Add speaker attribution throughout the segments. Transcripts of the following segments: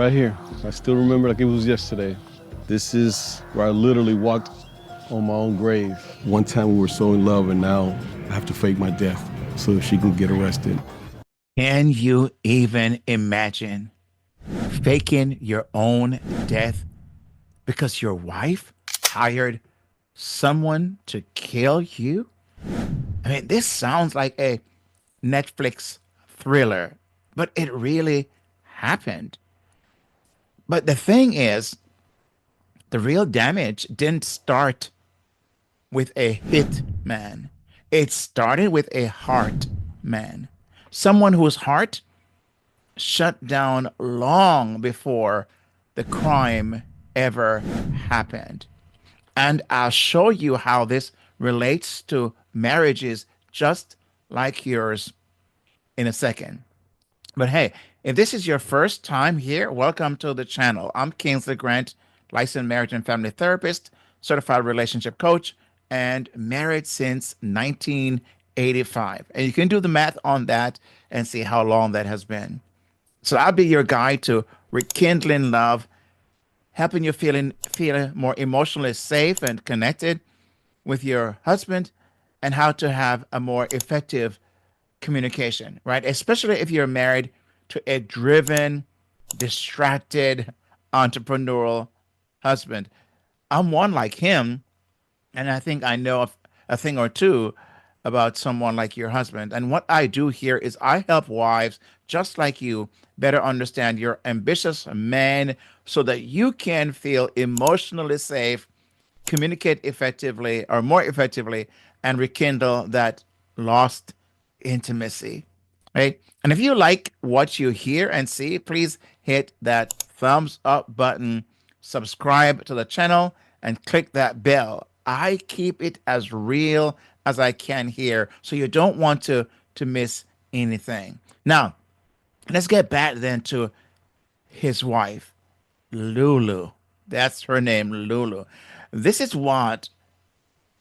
Speaker 1: Right here. I still remember like it was yesterday. This is where I literally walked on my own grave. One time we were so in love, and now I have to fake my death so she can get arrested.
Speaker 2: Can you even imagine faking your own death because your wife hired someone to kill you? I mean, this sounds like a Netflix thriller, but it really happened. But the thing is, the real damage didn't start with a hit man. It started with a heart man. Someone whose heart shut down long before the crime ever happened. And I'll show you how this relates to marriages just like yours in a second. But hey, if this is your first time here, welcome to the channel. I'm Kingsley Grant, licensed marriage and family therapist, certified relationship coach, and married since 1985. And you can do the math on that and see how long that has been. So I'll be your guide to rekindling love, helping you feel more emotionally safe and connected with your husband, and how to have a more effective communication, right? Especially if you're married to a driven, distracted, entrepreneurial husband. I'm one like him, and I think I know a thing or two about someone like your husband. And what I do here is I help wives just like you better understand your ambitious man so that you can feel emotionally safe, communicate effectively or more effectively, and rekindle that lost intimacy. Right. And if you like what you hear and see, please hit that thumbs up button, subscribe to the channel, and click that bell. I keep it as real as I can here, so you don't want to miss anything. Now, let's get back then to his wife, Lulu. That's her name, Lulu. This is what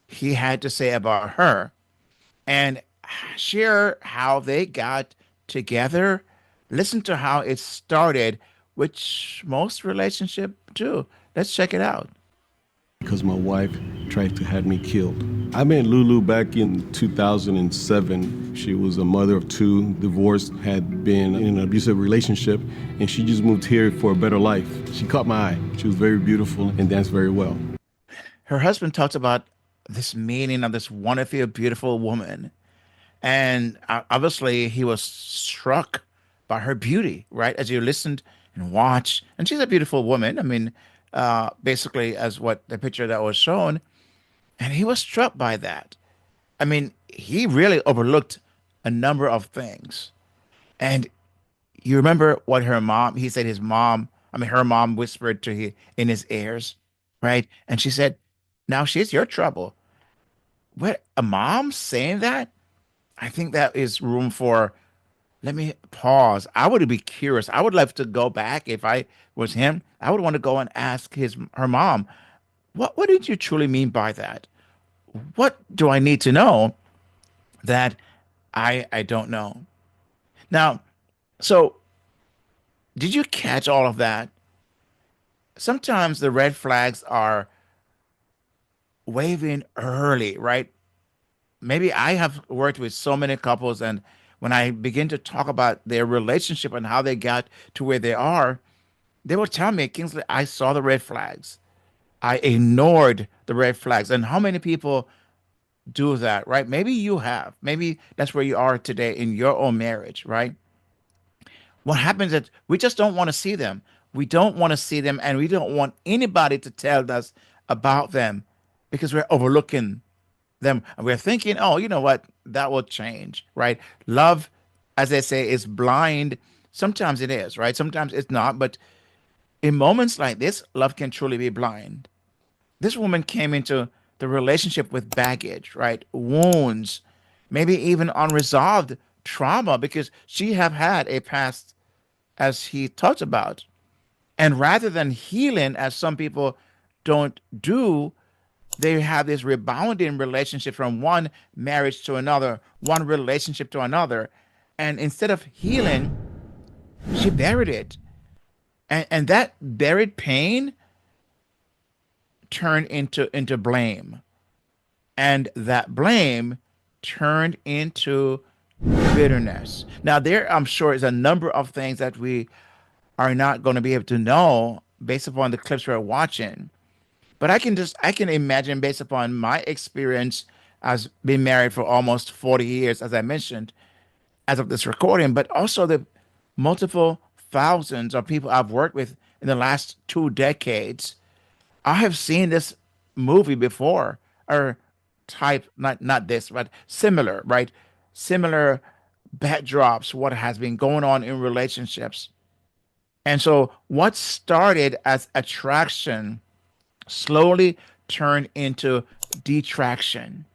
Speaker 2: he had to say about her and share how they got together. Listen to how it started, which most relationship do. Let's check it out.
Speaker 1: Because my wife tried to have me killed. I met Lulu back in 2007. She was a mother of two, divorced, had been in an abusive relationship, and she just moved here for a better life. She caught my eye. She was very beautiful and danced very well.
Speaker 2: Her husband talks about this meaning of this wonderful, beautiful woman. And obviously, he was struck by her beauty, right? As you listened and watched. And she's a beautiful woman. I mean, basically, as what the picture that was shown. And he was struck by that. I mean, he really overlooked a number of things. And you remember what he said her mom whispered to him in his ears, right? And she said, now she's your trouble. What, a mom saying that? I think that is room for, let me pause. I would be curious. I would love to go back if I was him. I would want to go and ask her mom, what did you truly mean by that? What do I need to know that I don't know? Now, so did you catch all of that? Sometimes the red flags are waving early, right? Maybe I have worked with so many couples, and when I begin to talk about their relationship and how they got to where they are, they will tell me, Kingsley, I saw the red flags. I ignored the red flags. And how many people do that, right? Maybe you have. Maybe that's where you are today in your own marriage, right? What happens is we just don't want to see them. We don't want to see them, and we don't want anybody to tell us about them because we're overlooking them. And we're thinking, oh, you know what? That will change, right? Love, as they say, is blind. Sometimes it is, right? Sometimes it's not. But in moments like this, love can truly be blind. This woman came into the relationship with baggage, right? Wounds, maybe even unresolved trauma because she have had a past as he talked about. And rather than healing, as some people don't do, they have this rebounding relationship from one marriage to another, one relationship to another. And instead of healing, she buried it. And that buried pain turned into blame. And that blame turned into bitterness. Now, there, I'm sure, is a number of things that we are not going to be able to know based upon the clips we're watching. But I can imagine based upon my experience as being married for almost 40 years, as I mentioned, as of this recording, but also the multiple thousands of people I've worked with in the last 2 decades. I have seen this movie before, or type, not this, but similar, right? Similar backdrops, what has been going on in relationships. And so what started as attraction slowly turned into detraction,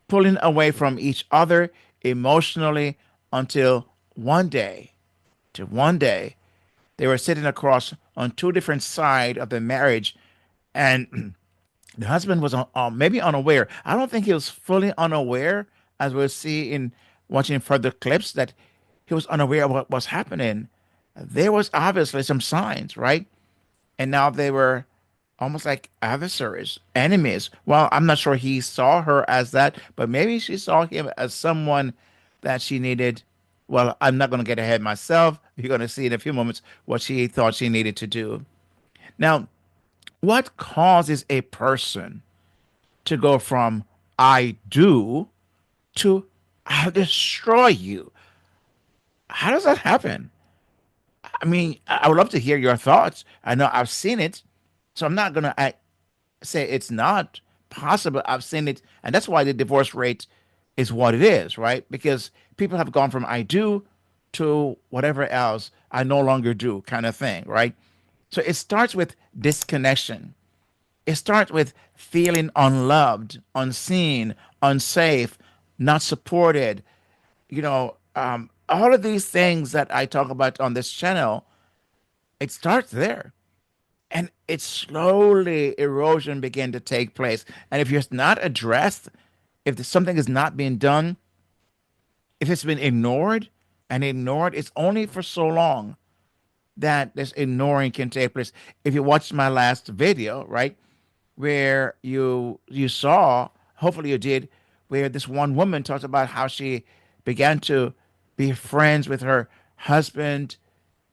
Speaker 2: pulling away from each other emotionally until one day, to one day, they were sitting across on two different sides of the marriage, and the husband was maybe unaware. I don't think he was fully unaware, as we'll see in watching further clips, that he was unaware of what was happening. There was obviously some signs, right? And now they were almost like adversaries, enemies. Well, I'm not sure he saw her as that, but maybe she saw him as someone that she needed. Well, I'm not going to get ahead myself. You're going to see in a few moments what she thought she needed to do. Now, what causes a person to go from I do to I'll destroy you? How does that happen? I mean, I would love to hear your thoughts. I know I've seen it, so I'm not going to say it's not possible. I've seen it, and that's why the divorce rate is what it is, right? Because people have gone from I do to whatever else I no longer do kind of thing, right? So it starts with disconnection. It starts with feeling unloved, unseen, unsafe, not supported. All of these things that I talk about on this channel, it starts there. And it slowly erosion began to take place. And if it's not addressed, if something is not being done, if it's been ignored and ignored, it's only for so long that this ignoring can take place. If you watched my last video, right, where you saw, hopefully you did, where this one woman talked about how she began to be friends with her husband,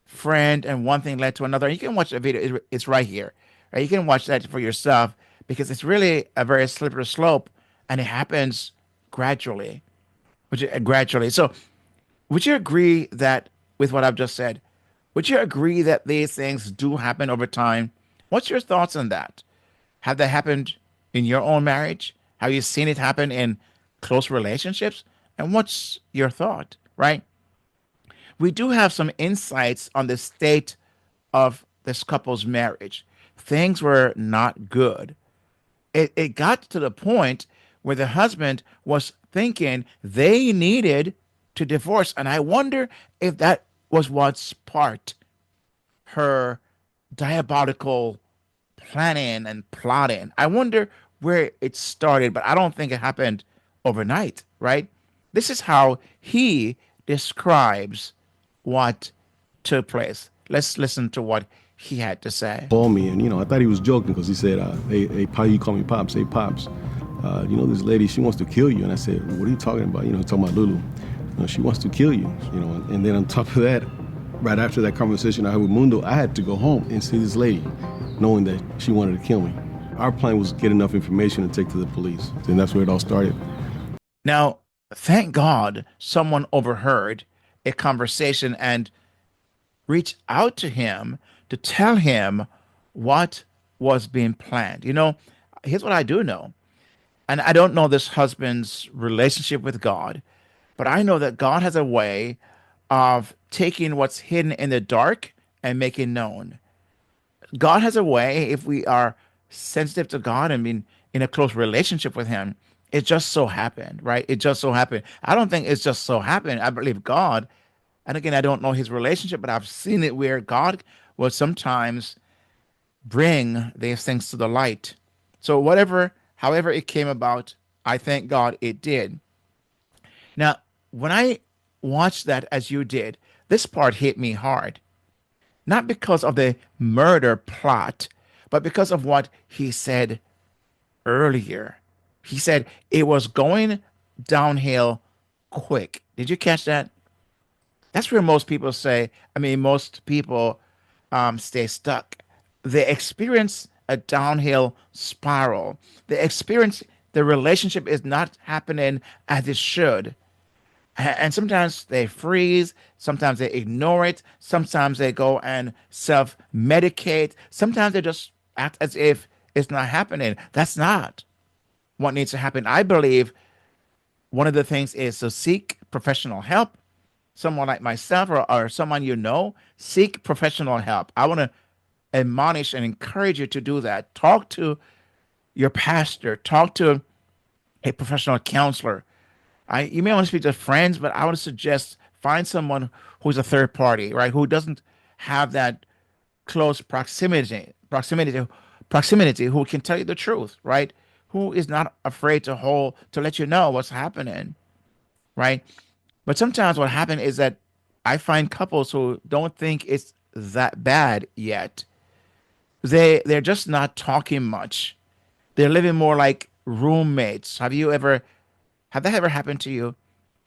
Speaker 2: friend, and one thing led to another. You can watch the video; it's right here. Right? You can watch that for yourself because it's really a very slippery slope, and it happens gradually. Gradually. So, would you agree that with what I've just said? Would you agree that these things do happen over time? What's your thoughts on that? Have they happened in your own marriage? Have you seen it happen in close relationships? And what's your thought, right? We do have some insights on the state of this couple's marriage. Things were not good. It got to the point where the husband was thinking they needed to divorce. And I wonder if that was what sparked her diabolical planning and plotting. I wonder where it started, but I don't think it happened overnight, right? This is how he describes what took place. Let's listen to what he had to say.
Speaker 1: Called me, and I thought he was joking because he said, hey, you call me Pops, hey, Pops. This lady, she wants to kill you. And I said, what are you talking about? Talking about Lulu. She wants to kill you, and then on top of that, right after that conversation I had with Mundo, I had to go home and see this lady, knowing that she wanted to kill me. Our plan was to get enough information to take to the police. And that's where it all started.
Speaker 2: Now, thank God someone overheard a conversation and reached out to him to tell him what was being planned. Here's what I do know. And I don't know this husband's relationship with God, but I know that God has a way of taking what's hidden in the dark and making known. God has a way, if we are sensitive to God and being in a close relationship with Him, it just so happened, right? It just so happened. I don't think it's just so happened. I believe God, and again, I don't know his relationship, but I've seen it where God will sometimes bring these things to the light. So however it came about, I thank God it did. Now, when I watched that as you did, this part hit me hard. not because of the murder plot, but because of what he said earlier. He said it was going downhill quick. Did you catch that? That's where most people say, I mean, most people stay stuck. They experience a downhill spiral. They experience the relationship is not happening as it should. And sometimes they freeze, sometimes they ignore it, sometimes they go and self medicate, sometimes they just act as if it's not happening. That's not what needs to happen. I believe one of the things is to seek professional help. Someone like myself or someone you know, seek professional help. I want to admonish and encourage you to do that. Talk to your pastor, talk to a professional counselor. You may want to speak to friends, but I would suggest find someone who's a third party, right? Who doesn't have that close proximity, who can tell you the truth, right? Who is not afraid to let you know what's happening, right? But sometimes what happens is that I find couples who don't think it's that bad yet. They're just not talking much. They're living more like roommates. Have that ever happened to you?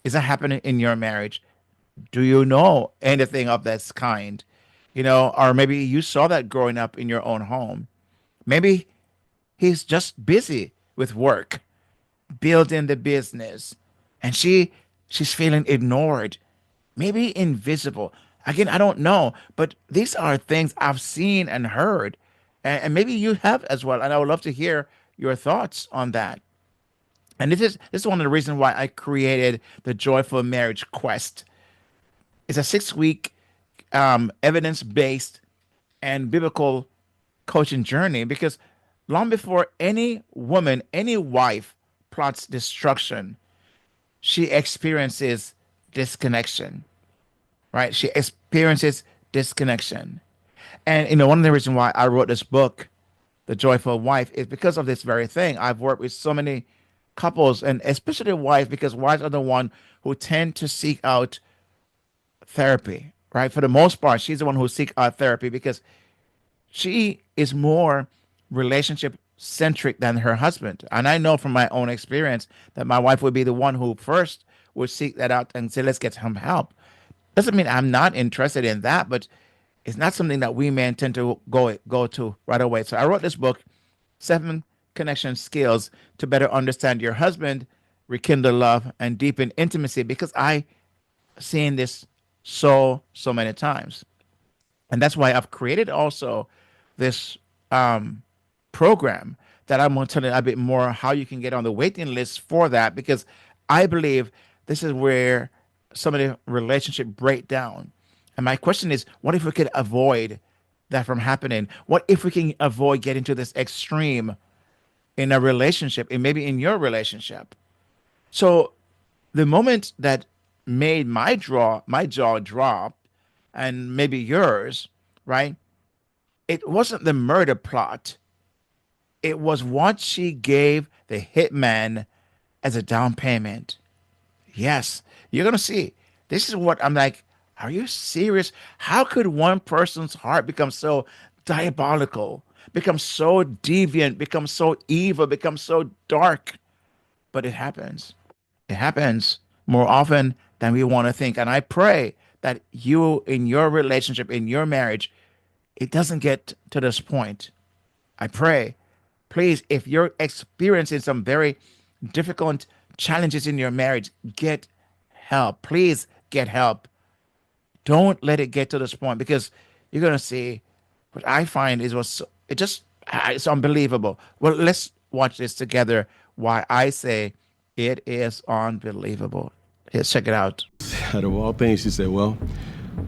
Speaker 2: Is that happening in your marriage? Do you know anything of this kind? Or maybe you saw that growing up in your own home. Maybe he's just busy with work, building the business, and she's feeling ignored, maybe invisible. Again, I don't know, but these are things I've seen and heard, and maybe you have as well. And I would love to hear your thoughts on that. And this is one of the reasons why I created the Joyful Marriage Quest. It's a 6 week evidence based and biblical coaching journey because long before any woman, any wife plots destruction, she experiences disconnection, right? She experiences disconnection. And one of the reasons why I wrote this book, The Joyful Wife, is because of this very thing. I've worked with so many couples, and especially wives, because wives are the one who tend to seek out therapy, right? For the most part, she's the one who seek out therapy because she is more relationship centric than her husband. And I know from my own experience that my wife would be the one who first would seek that out and say, let's get some help. Doesn't mean I'm not interested in that, but it's not something that we men tend to go to right away. So I wrote this book, Seven Connection Skills to Better Understand Your Husband, Rekindle Love, and Deepen Intimacy, because I seen this so many times. And that's why I've created also this program that I'm going to tell you a bit more how you can get on the waiting list for that, because I believe this is where some of the relationship breakdown. And my question is, what if we could avoid that from happening? What if we can avoid getting to this extreme in a relationship and maybe in your relationship? So the moment that made my jaw drop, and maybe yours, right? It wasn't the murder plot. It was what she gave the hitman as a down payment. Yes, you're gonna see. This is what I'm like. Are you serious? How could one person's heart become so diabolical, become so deviant, become so evil, become so dark? But it happens. It happens more often than we want to think. And I pray that you, in your relationship, in your marriage, it doesn't get to this point. I pray, please, if you're experiencing some very difficult challenges in your marriage, get help. Please get help. Don't let it get to this point, because you're gonna see what I find is it's unbelievable. Well, let's watch this together. Why I say it is unbelievable. Let's check it out.
Speaker 1: Out of all things, she said, well,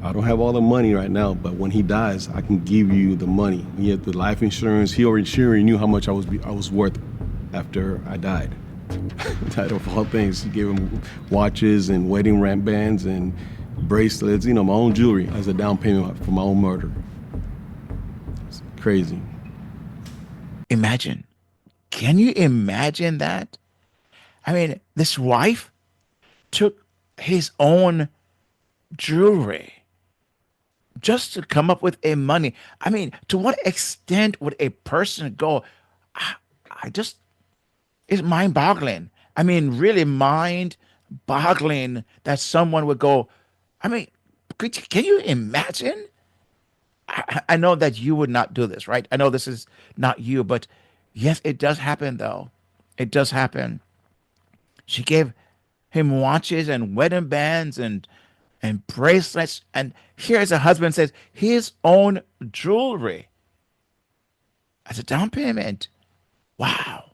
Speaker 1: I don't have all the money right now, but when he dies, I can give you the money. He had the life insurance. He already knew how much I was worth after I died. Out of all things, she gave him watches and wedding ring bands and bracelets, my own jewelry as a down payment for my own murder. It's crazy.
Speaker 2: Imagine. Can you imagine that? I mean, this wife took his own jewelry, just to come up with a money. I mean, to what extent would a person go? I, I just, it's mind boggling. I mean, really mind boggling that someone would go. I mean, can you imagine? I know that you would not do this, right? I know this is not you, but yes, it does happen though. It does happen. She gave him watches and wedding bands and bracelets, and here's a husband says his own jewelry as a down payment. Wow,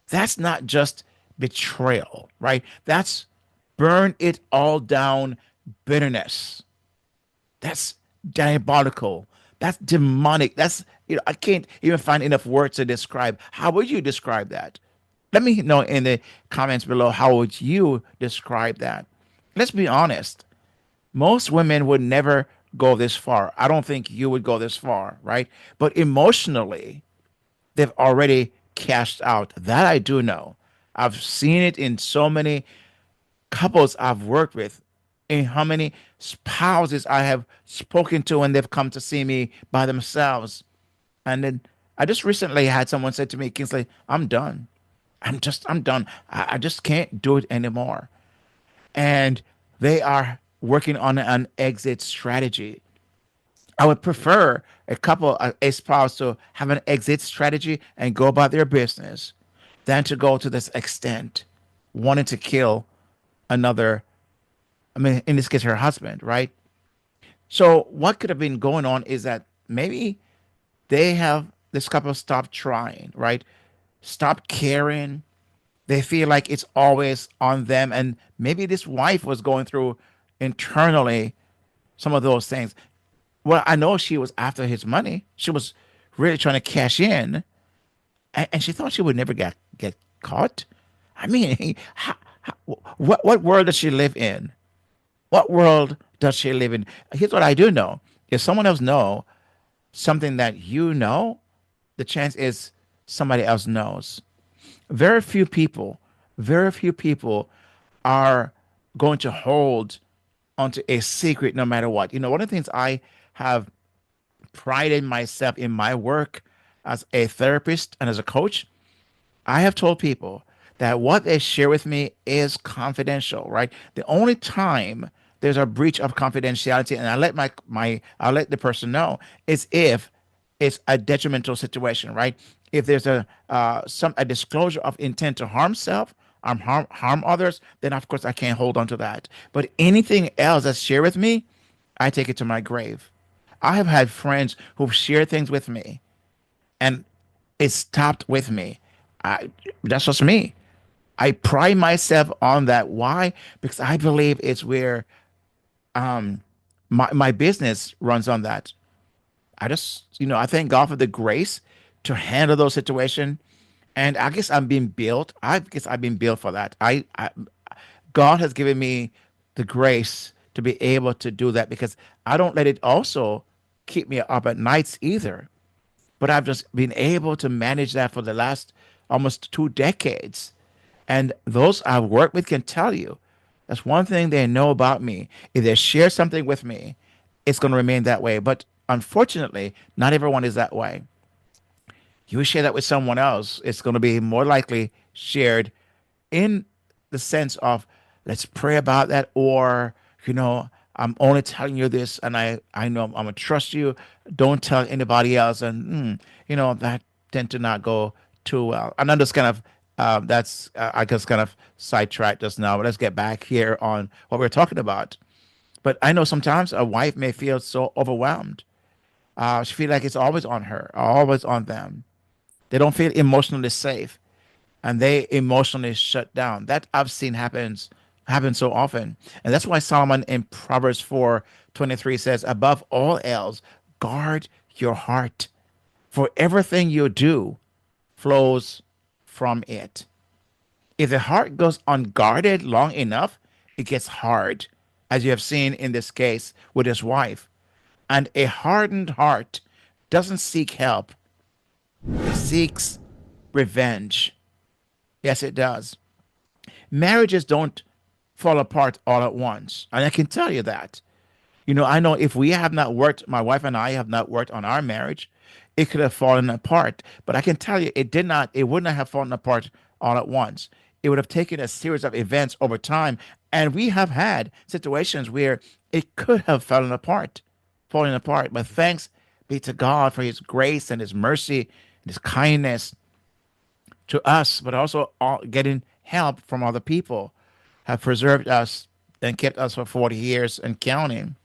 Speaker 2: that's not just betrayal, right? That's burn it all down bitterness. That's diabolical. That's demonic. That's, I can't even find enough words to describe. How would you describe that? Let me know in the comments below, how would you describe that? Let's be honest. Most women would never go this far. I don't think you would go this far, right? But emotionally, they've already cashed out. That I do know. I've seen it in so many couples I've worked with, in how many spouses I have spoken to when they've come to see me by themselves. And then I just recently had someone say to me, Kingsley, I'm done. I'm done. I just can't do it anymore. And they are working on an exit strategy. I would prefer a couple, a spouse to have an exit strategy and go about their business than to go to this extent, wanting to kill another. I mean, in this case, her husband, right? So what could have been going on is that maybe this couple stopped trying, right? Stop caring. They feel like it's always on them. And maybe this wife was going through internally some of those things. Well, I know she was after his money. She was really trying to cash in, and she thought she would never get caught. I mean, what world does she live in? What world does she live in? Here's what I do know. If someone else know something that you know, the chance is somebody else knows. Very few people, very few people are going to hold onto a secret no matter what. One of the things I have prided myself in my work as a therapist and as a coach, I have told people that what they share with me is confidential, right? The only time there's a breach of confidentiality, and I let I let the person know, is if it's a detrimental situation, right? If there's a disclosure of intent to harm self, harm others, then of course I can't hold on to that. But anything else that's shared with me, I take it to my grave. I have had friends who've shared things with me, and it stopped with me. That's just me. I pride myself on that. Why? Because I believe it's where my business runs on that. I just, I thank God for the grace to handle those situations. And I guess I'm being built. I guess I've been built for that. God has given me the grace to be able to do that, because I don't let it also keep me up at nights either. But I've just been able to manage that for the last almost 2 decades. And those I've worked with can tell you that's one thing they know about me. If they share something with me, it's going to remain that way. But unfortunately, not everyone is that way. You share that with someone else, it's going to be more likely shared in the sense of, let's pray about that, or, I'm only telling you this, and I know I'm going to trust you. Don't tell anybody else. And, that tend to not go too well. And I'm just kind of, I just kind of sidetracked just now, but let's get back here on what we're talking about. But I know sometimes a wife may feel so overwhelmed. She feel like it's always on her, always on them. They don't feel emotionally safe, and they emotionally shut down. That I've seen happen so often. And that's why Solomon in Proverbs 4:23 says, above all else, guard your heart, for everything you do flows from it. If the heart goes unguarded long enough, it gets hard, as you have seen in this case with his wife. And a hardened heart doesn't seek help, it seeks revenge. Yes, it does. Marriages don't fall apart all at once. And I can tell you that. I know if we have not worked, my wife and I have not worked on our marriage, it could have fallen apart. But I can tell you, it would not have fallen apart all at once. It would have taken a series of events over time. And we have had situations where it could have fallen apart. But thanks be to God for his grace and his mercy and his kindness to us, but also getting help from other people have preserved us and kept us for 40 years and counting.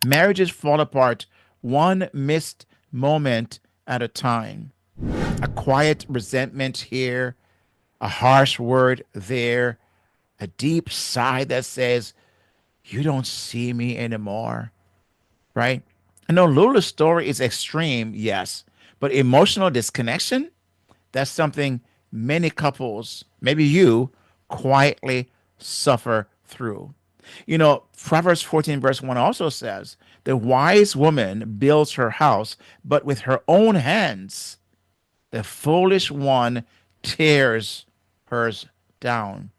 Speaker 2: Marriages fall apart one missed moment at a time. A quiet resentment here, a harsh word there, a deep sigh that says, "You don't see me anymore," right? I know Lula's story is extreme, yes, but emotional disconnection, that's something many couples, maybe you, quietly suffer through. Proverbs 14, verse 1 also says, "The wise woman builds her house, but with her own hands, the foolish one tears hers down."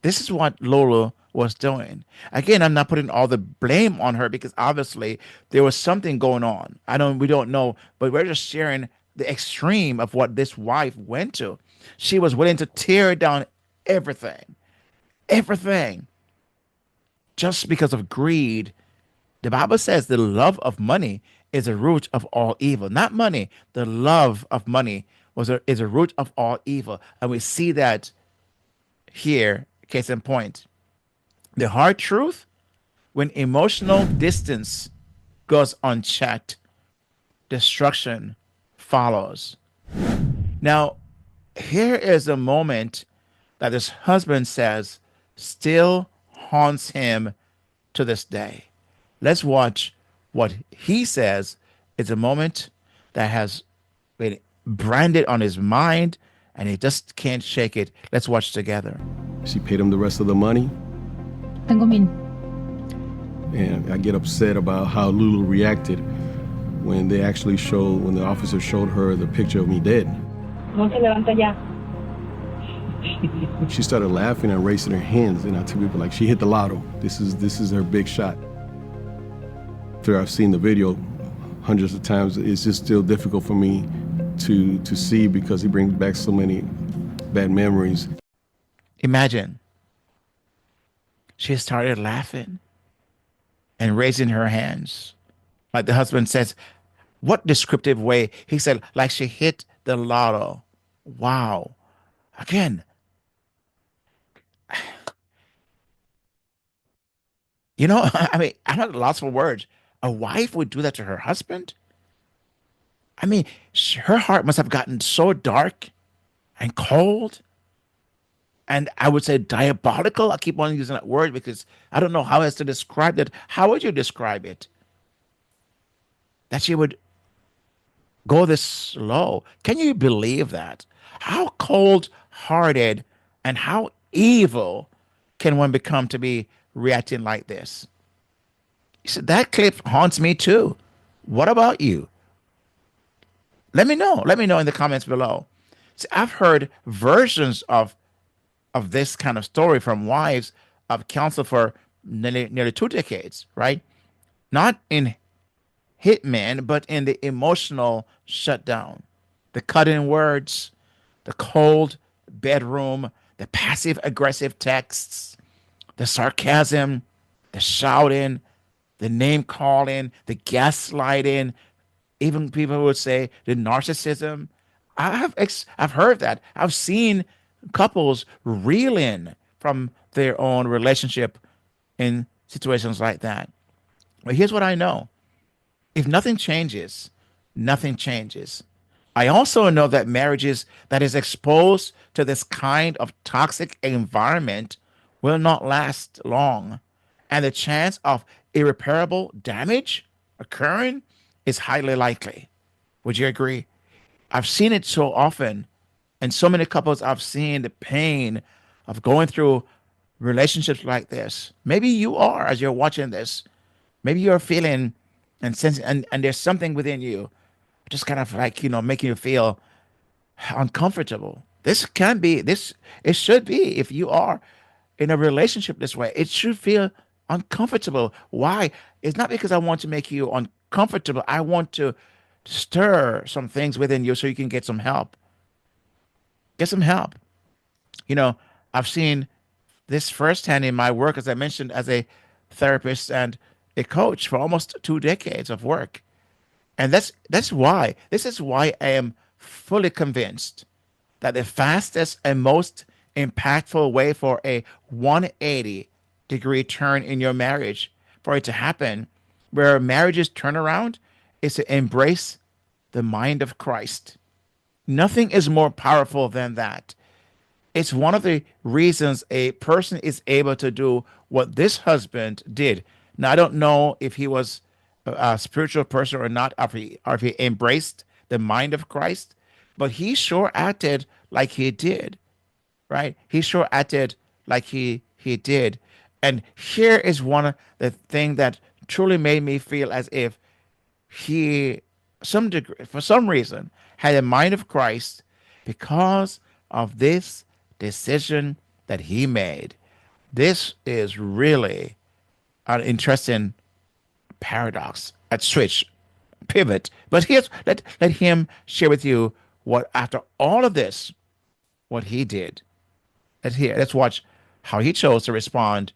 Speaker 2: This is what Lola was doing. Again, I'm not putting all the blame on her because obviously there was something going on. We don't know, but we're just sharing the extreme of what this wife went to. She was willing to tear down everything, everything, just because of greed. The Bible says the love of money is a root of all evil. Not money, the love of money is a root of all evil. And we see that here, case in point. The hard truth, when emotional distance goes unchecked, destruction follows. Now, here is a moment that his husband says still haunts him to this day. Let's watch what he says. It's a moment that has been branded on his mind and he just can't shake it. Let's watch together.
Speaker 1: She paid him the rest of the money.
Speaker 3: Tengo mil.
Speaker 1: And I get upset about how Lulu reacted when when the officer showed her the picture of me dead.
Speaker 3: No se levanta ya.
Speaker 1: She started laughing and raising her hands, and I tell people like she hit the lotto. This is her big shot. After I've seen the video hundreds of times, it's just still difficult for me to see because he brings back so many bad memories.
Speaker 2: Imagine she started laughing and raising her hands. Like the husband says, what descriptive way? He said, like she hit the lotto. Wow. Again, I mean, I'm at a loss for words. A wife would do that to her husband? I mean, her heart must have gotten so dark and cold. And I would say diabolical. I keep on using that word because I don't know how else to describe it. How would you describe it? That she would go this low. Can you believe that? How cold hearted and how evil can one become to be reacting like this? He said, that clip haunts me too. What about you? Let me know. Let me know in the comments below. See, I've heard versions of this kind of story from wives I've counseled for nearly 2 decades, right? Not in Hitman, but in the emotional shutdown, the cut-in words, the cold bedroom, the passive aggressive texts, the sarcasm, the shouting, the name calling, the gaslighting, even people would say the narcissism. I've heard that. I've seen couples reeling from their own relationship in situations like that. But here's what I know. If nothing changes, nothing changes. I also know that marriages that is exposed to this kind of toxic environment will not last long, and the chance of irreparable damage occurring is highly likely. Would you agree? I've seen it so often, and so many couples I've seen the pain of going through relationships like this. Maybe you are as you're watching this. Maybe you're feeling and sensing, and there's something within you just kind of like, making you feel uncomfortable. It should be, if you are in a relationship this way, it should feel uncomfortable. Why? It's not because I want to make you uncomfortable. I want to stir some things within you so you can get some help. Get some help. You know, I've seen this firsthand in my work, as I mentioned, as a therapist and a coach for almost 2 decades of work. And that's why this is why I am fully convinced that the fastest and most impactful way for a 180-degree turn in your marriage for it to happen, where marriages turn around, is to embrace the mind of Christ. Nothing is more powerful than that. It's one of the reasons a person is able to do what this husband did. Now, I don't know if he was a spiritual person or not, or if he embraced the mind of Christ, but he sure acted like he did, right? He sure acted like he did. And here is one of the thing that truly made me feel as if he, some degree, for some reason, had a mind of Christ because of this decision that he made. This is really an interesting paradox at switch pivot. But here's let him share with you what after all of this, what he did. Let's watch how he chose to respond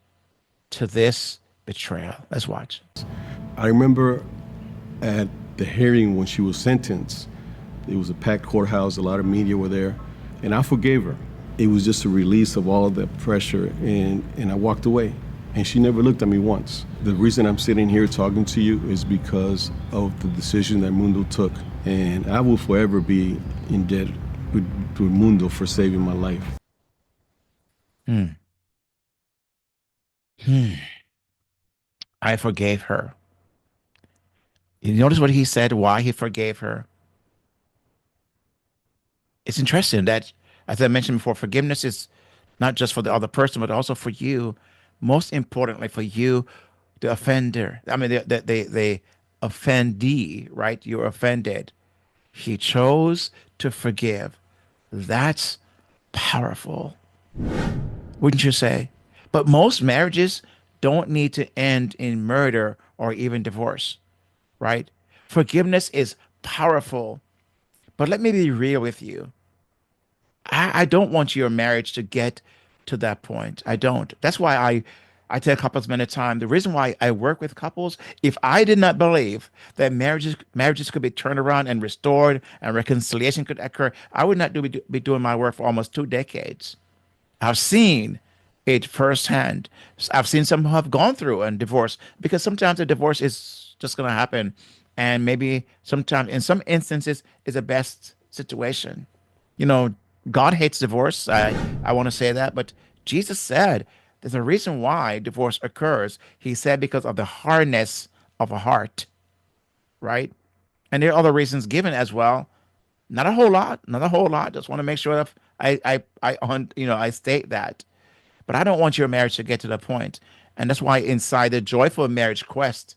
Speaker 2: to this betrayal. Let's watch.
Speaker 1: I remember at the hearing when she was sentenced, it was a packed courthouse, a lot of media were there, and I forgave her. It was just a release of all of that pressure, and I walked away. And she never looked at me once. The reason I'm sitting here talking to you is because of the decision that Mundo took. And I will forever be in debt to Mundo for saving my life.
Speaker 2: I forgave her. You notice what he said, why he forgave her? It's interesting that, as I mentioned before, forgiveness is not just for the other person, but also for you. Most importantly, for you, the offender. I mean, the offendee, right? You're offended. He chose to forgive. That's powerful, wouldn't you say? But most marriages don't need to end in murder or even divorce, right? Forgiveness is powerful. But let me be real with you. I don't want your marriage to get to that point. I don't. That's why I tell couples many times, the reason why I work with couples, if I did not believe that marriages could be turned around and restored and reconciliation could occur, I would not be doing my work for almost 2 decades. I've seen it firsthand. I've seen some who have gone through and divorce because sometimes a divorce is just going to happen. And maybe sometimes, in some instances, is the best situation. You know, God hates divorce. I want to say that. But Jesus said there's a reason why divorce occurs. He said because of the hardness of a heart, right? And there are other reasons given as well. Not a whole lot, not a whole lot. Just want to make sure that I state that. But I don't want your marriage to get to that point. And that's why inside the Joyful Marriage Quest,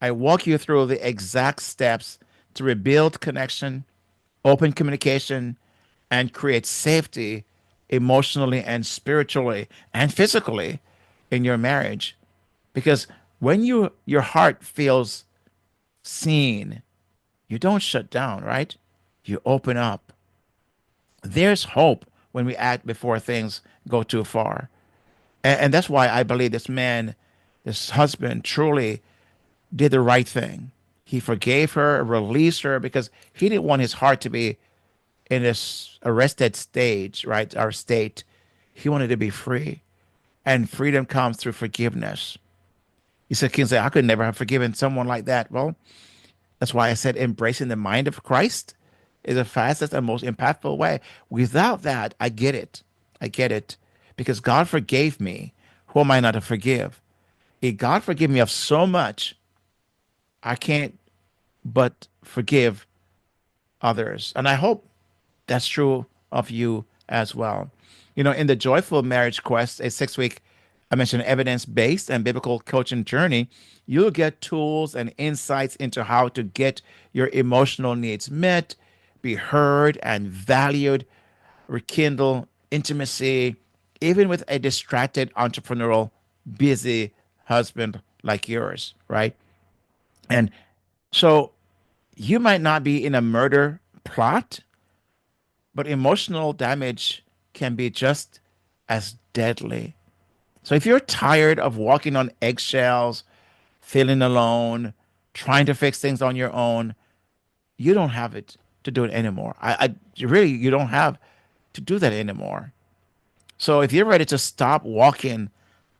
Speaker 2: I walk you through the exact steps to rebuild connection, open communication, and create safety emotionally and spiritually and physically in your marriage. Because when your heart feels seen, you don't shut down, right? You open up. There's hope when we act before things go too far. And that's why I believe this man, this husband, truly did the right thing. He forgave her, released her, because he didn't want his heart to be in this arrested stage, right? Our state. He wanted to be free. And freedom comes through forgiveness. He said, Kingsley, I could never have forgiven someone like that. Well, that's why I said embracing the mind of Christ is the fastest and most impactful way. Without that, I get it. I get it. Because God forgave me. Who am I not to forgive? If God forgive me of so much, I can't but forgive others. And I hope that's true of you as well. You know, in the Joyful Marriage Quest, a 6 week, I mentioned evidence-based and biblical coaching journey, you'll get tools and insights into how to get your emotional needs met, be heard and valued, rekindle intimacy, even with a distracted, entrepreneurial, busy husband like yours, right? And so you might not be in a murder plot, but emotional damage can be just as deadly. So if you're tired of walking on eggshells, feeling alone, trying to fix things on your own, you don't have it to do it anymore. Really, you don't have to do that anymore. So if you're ready to stop walking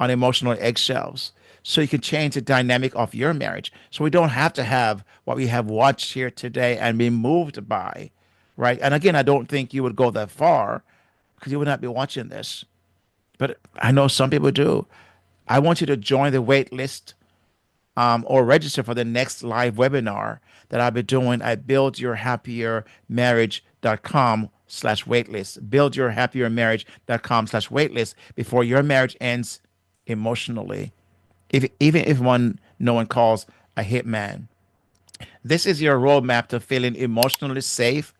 Speaker 2: on emotional eggshells, so you can change the dynamic of your marriage, so we don't have to have what we have watched here today and be moved by, right? And again, I don't think you would go that far because you would not be watching this, but I know some people do. I want you to join the wait list, or register for the next live webinar that I'll be doing at buildyourhappiermarriage.com/waitlist. Buildyourhappiermarriage.com/waitlist before your marriage ends emotionally. Even if no one calls a hitman. This is your roadmap to feeling emotionally safe,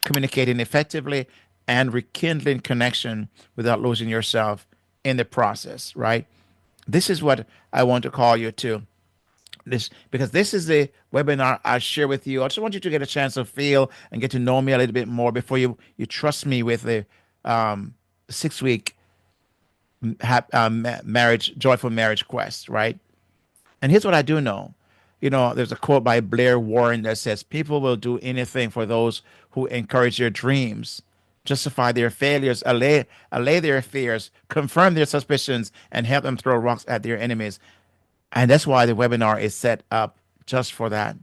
Speaker 2: communicating effectively, and rekindling connection without losing yourself in the process, right? This is what I want to call you to. This, because this is the webinar I share with you. I just want you to get a chance to feel and get to know me a little bit more before you trust me with the 6 week joyful marriage quest, right? And here's what I do know. There's a quote by Blair Warren that says, "People will do anything for those who encourage their dreams, justify their failures, allay their fears, confirm their suspicions, and help them throw rocks at their enemies." And that's why the webinar is set up just for that.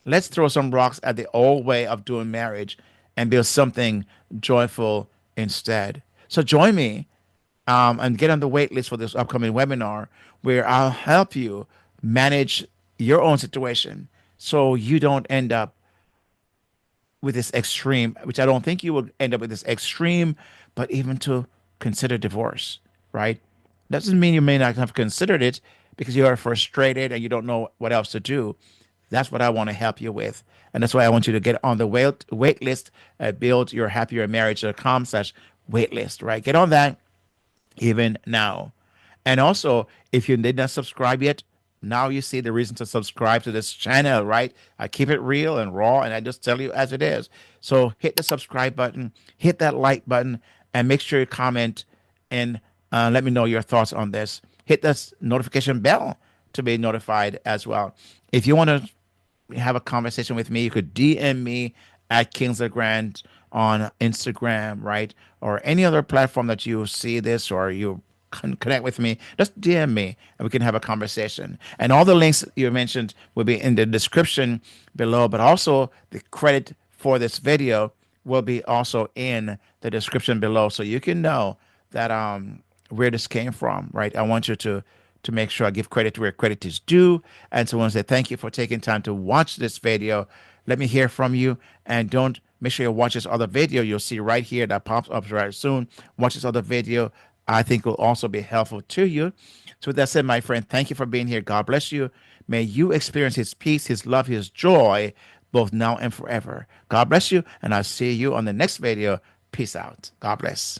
Speaker 2: Let's throw some rocks at the old way of doing marriage and build something joyful instead. So join me, and get on the wait list for this upcoming webinar where I'll help you manage your own situation so you don't end up with this extreme, which I don't think you would end up with this extreme, but even to consider divorce, right? Doesn't mean you may not have considered it because you are frustrated and you don't know what else to do. That's what I want to help you with. And that's why I want you to get on the wait list at buildyourhappiermarriage.com/waitlist, right? Get on that even now. And also, if you did not subscribe yet, now you see the reason to subscribe to this channel, right? I keep it real and raw, and I just tell you as it is. So hit the subscribe button, hit that like button, and make sure you comment and let me know your thoughts on this. Hit the notification bell to be notified as well. If you want to have a conversation with me, you could DM me at Kingsley Grant on Instagram, right? Or any other platform that you see this or you can connect with me. Just DM me and we can have a conversation. And all the links you mentioned will be in the description below, but also the credit for this video will be also in the description below so you can know that where this came from, right? I want you to make sure I give credit where credit is due. And so I want to say thank you for taking time to watch this video. Let me hear from you, and don't make sure you watch this other video you'll see right here that pops up right soon. Watch this other video. I think will also be helpful to you. So with that said, my friend, thank you for being here. God bless you. May you experience his peace, his love, his joy, both now and forever. God bless you, and I'll see you on the next video. Peace out. God bless.